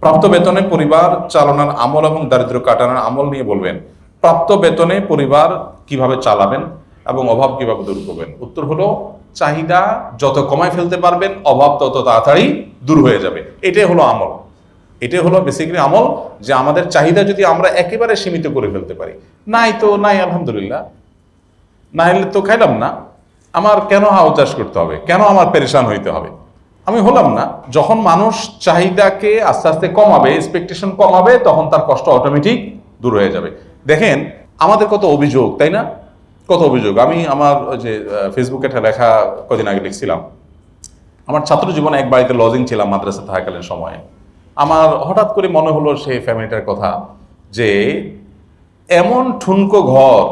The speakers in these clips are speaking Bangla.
প্রাপ্ত বেতনে পরিবার চালানোর আমল এবং দারিদ্র্য কাটানোর আমল নিয়ে বলবেন। প্রাপ্ত বেতনে পরিবার কিভাবে চালাবেন এবং অভাব কিভাবে দূর করবেন? উত্তর হলো, চাহিদা যত কমায় ফেলতে পারবেন অভাব তত তাড়াতাড়ি দূর হয়ে যাবে। এটাই হলো আমল, এটাই হলো বেসিক্যালি আমল, যে আমাদের চাহিদা যদি আমরা একেবারে সীমিত করে ফেলতে পারি। নাই তো নাই, আলহামদুলিল্লাহ, না হলে তো খাইলাম না, আমার কেন হাও চাষ করতে হবে, কেন আমার পেরেশান হইতে হবে, আমি হলাম না। যখন মানুষ চাহিদাকে আস্তে আস্তে কমাবে, এক্সপেকটেশন কমাবে, তখন তার কষ্ট অটোমেটিক দূর হয়ে যাবে। দেখেন আমাদের কত অভিযোগ, তাই না? কত অভিযোগ। আমি আমার ওই যে ফেসবুকে একটা লেখা কদিন আগে লিখছিলাম, আমার ছাত্র জীবনে এক বাড়িতে লজিং ছিলাম মাদ্রাসা থাকাকালীন সময়ে। আমার হঠাৎ করে মনে হলো সেই ফ্যামিলিটার কথা, যে এমন ঠুনকো ঘর,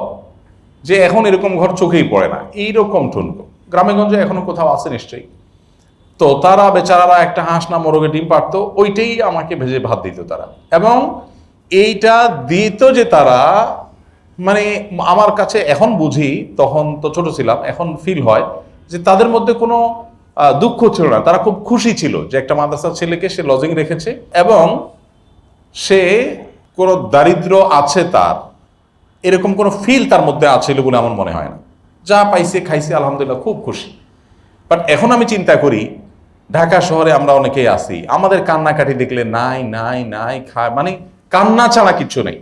যে এখন এরকম ঘর চোখেই পড়ে না, এইরকম ঠুনকো গ্রামেগঞ্জে এখনো কোথাও আছে নিশ্চয়ই। তো তারা বেচারারা একটা হাঁস না মোরগে ডিম পারতো, ওইটাই আমাকে ভেজে ভাত দিত তারা, এবং এইটা দিত যে তারা, মানে আমার কাছে এখন বুঝি, তখন তো ছোট ছিলাম, এখন ফিল হয় যে তাদের মধ্যে কোনো দুঃখ ছিল না, তারা খুব খুশি ছিল যে একটা মাদ্রাসার ছেলেকে সে লজিং রেখেছে, এবং সে কোনো দারিদ্র আছে তার এরকম কোনো ফিল তার মধ্যে আছে বলে আমার মনে হয় না। যা পাইছে খাইছে আলহামদুলিল্লাহ, খুব খুশি। বাট এখন আমি চিন্তা করি, ঢাকা শহরে আমরা অনেকেই আছি, আমাদের কান্নাকাটি দেখলে নাই নাই নাই খায়, মানে কান্না ছাড়া কিছু নেই।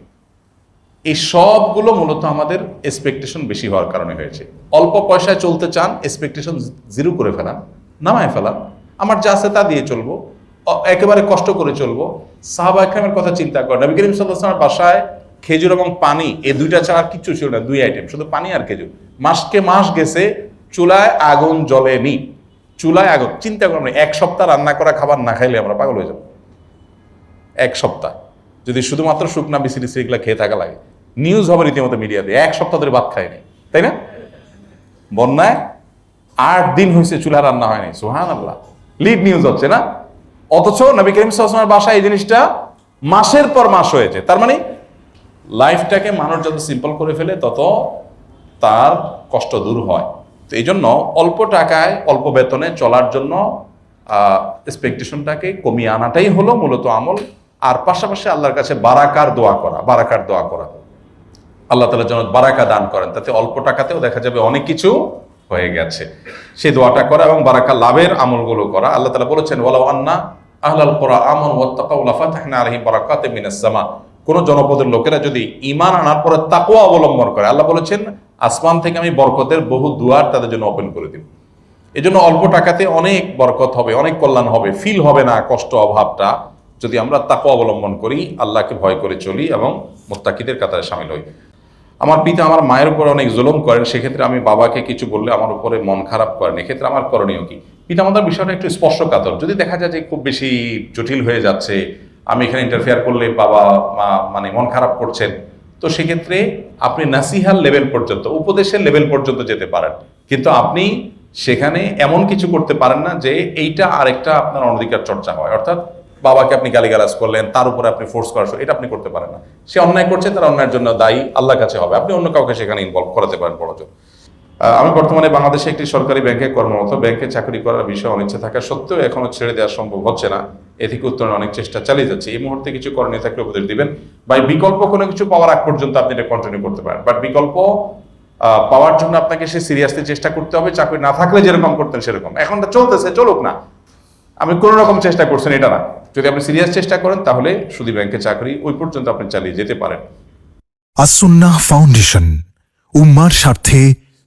এই সবগুলো মূলত আমাদের এক্সপেকটেশন বেশি হওয়ার কারণে হয়েছে। অল্প পয়সায় চলতে চান, এক্সপেকটেশন জিরো করে ফেলান, নামায় ফেলান, আমার যা আছে তা দিয়ে চলবো, একেবারে কষ্ট করে চলবো। সাহাবা একরামের কথা চিন্তা করেন, নবী করিম সাল্লাল্লাহু আলাইহি ওয়াসাল্লামের বাসায় খেজুর এবং পানি, এই দুইটা ছাড়া আর কিচ্ছু ছিল না, দুই আইটেম, শুধু পানি আর খেজুর। মাসকে মাস গেছে, চুলায় আগুন জ্বলেনি, চুলায় আগুন। চিন্তা করবেন, এক সপ্তাহ রান্না করা খাবার না খাইলে আমরা পাগল হয়ে যাব। এক সপ্তাহ যদি শুধুমাত্র শুকনা বিসিরি এগুলা খেয়ে থাকা লাগে, নিউজ হবে রীতিমতো মিডিয়াতে, এক সপ্তাহ ধরে ভাত খায়নি, তাই না? বন্যায় 8 দিন হয়েছে চুলা রান্না হয়নি, সুবহানাল্লাহ, লিড নিউজ হচ্ছে না? অথচ নবী করিম সাল্লাল্লাহু আলাইহি ওয়াসাল্লামের বাসায় এই জিনিসটা মাসের পর মাস হয়েছে। তার মানে লাইফটাকে মানুষ যত সিম্পল করে ফেলে তত তার কষ্ট দূর হয়। তো এই জন্য অল্প টাকায় অল্প বেতনে চলার জন্য এক্সপেকটেশনটাকে কমিয়ে আনাটাই হলো মূলত আমল। আর পাশাপাশি আল্লাহর কাছে বারাকার দোয়া করা, বারাকার দোয়া করা, আল্লাহ তাআলা যেন বারাকা দান করেন, তাতে অল্প টাকাতেও দেখা যাবে অনেক কিছু হয়ে গেছে। সেই দোয়াটা করা এবং বারাকা লাভের আমলগুলো করা। আল্লাহ তাআলা বলেছেন, ওয়ালাউ আন্না আহলাল কুরা আমানু ওয়াত্তাকাউ লাফাতাহনা আলাইহিম বারাকাতিম মিনাস সামা। কোন জনপদের লোকেরা যদি ঈমান আনার পরে তাকওয়া অবলম্বন করে, আল্লাহ বলেছেন আসমান থেকে আমি বরকতের বহু দুয়ার তাদের জন্য ওপেন করে দিব। এই জন্য অল্প টাকাতে অনেক বরকত হবে, অনেক কল্যাণ হবে, ফিল হবে না কষ্ট অভাবটা, যদি আমরা তাকওয়া অবলম্বন করি, আল্লাহকে ভয় করে চলি এবং মুত্তাকিদের কাতারে শামিল হই। আমার পিতা আমার মায়ের উপর অনেক জুলুম করেন, সেক্ষেত্রে আমি বাবাকে কিছু বললে আমার উপরে মন খারাপ করেন, এক্ষেত্রে আমার করণীয় কি? পিতামাতার বিষয়টা একটু স্পর্শকাতর। যদি দেখা যায় যে খুব বেশি জটিল হয়ে যাচ্ছে, আমি এখানে ইন্টারফেয়ার করলে বাবা মা মানে মন খারাপ করছেন, তো সেক্ষেত্রে আপনি নাসিহার লেভেল পর্যন্ত, উপদেশের লেভেল পর্যন্ত যেতে পারেন, কিন্তু আপনি সেখানে এমন কিছু করতে পারেন না যে এইটা আরেকটা আপনার অনধিকার চর্চা হয়। অর্থাৎ বাবাকে আপনি গালিগালাজ করলেন, তার উপরে আপনি ফোর্স করা, এটা আপনি করতে পারেন না। সে অন্যায় করছে, তার অন্যায়ের জন্য দায়ী আল্লাহর কাছে হবে, আপনি অন্য কাউকে সেখানে ইনভলভ করাতে পারেন বড়জোর। আমি বর্তমানে বাংলাদেশে একটি সরকারি ব্যাংকে কর্মরত। ব্যাংকে চাকরি করার বিষয়ে অনিচ্ছা থাকা সত্ত্বেও এখনো ছেড়ে দেওয়া সম্ভব হচ্ছে না। এ থেকে উত্তরণের অনেক চেষ্টা চালিয়ে যাচ্ছে। এই মুহূর্তে কিছু করণীয় থাকলে উপদেশ দিবেন। বা বিকল্প কোনো কিছু পাওয়ার আগ পর্যন্ত আপনি এটা কন্টিনিউ করতে পারেন, বাট বিকল্প পাওয়ার জন্য আপনাকে সে সিরিয়াসলি চেষ্টা করতে হবে। চাকরি না থাকলে যেরকম করতেন সেরকম, এখনটা চলতেছে, চলুক না, আমি কোনো রকম চেষ্টা করছেন এটা না। যদি আপনি সিরিয়াস চেষ্টা করেন তাহলে শুধু ব্যাংকে চাকরি ওই পর্যন্ত আপনি চালিয়ে যেতে পারেন। আস-সুন্নাহ ফাউন্ডেশন, উম্মার স্বার্থে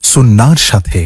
সুন্নাহর সাথে।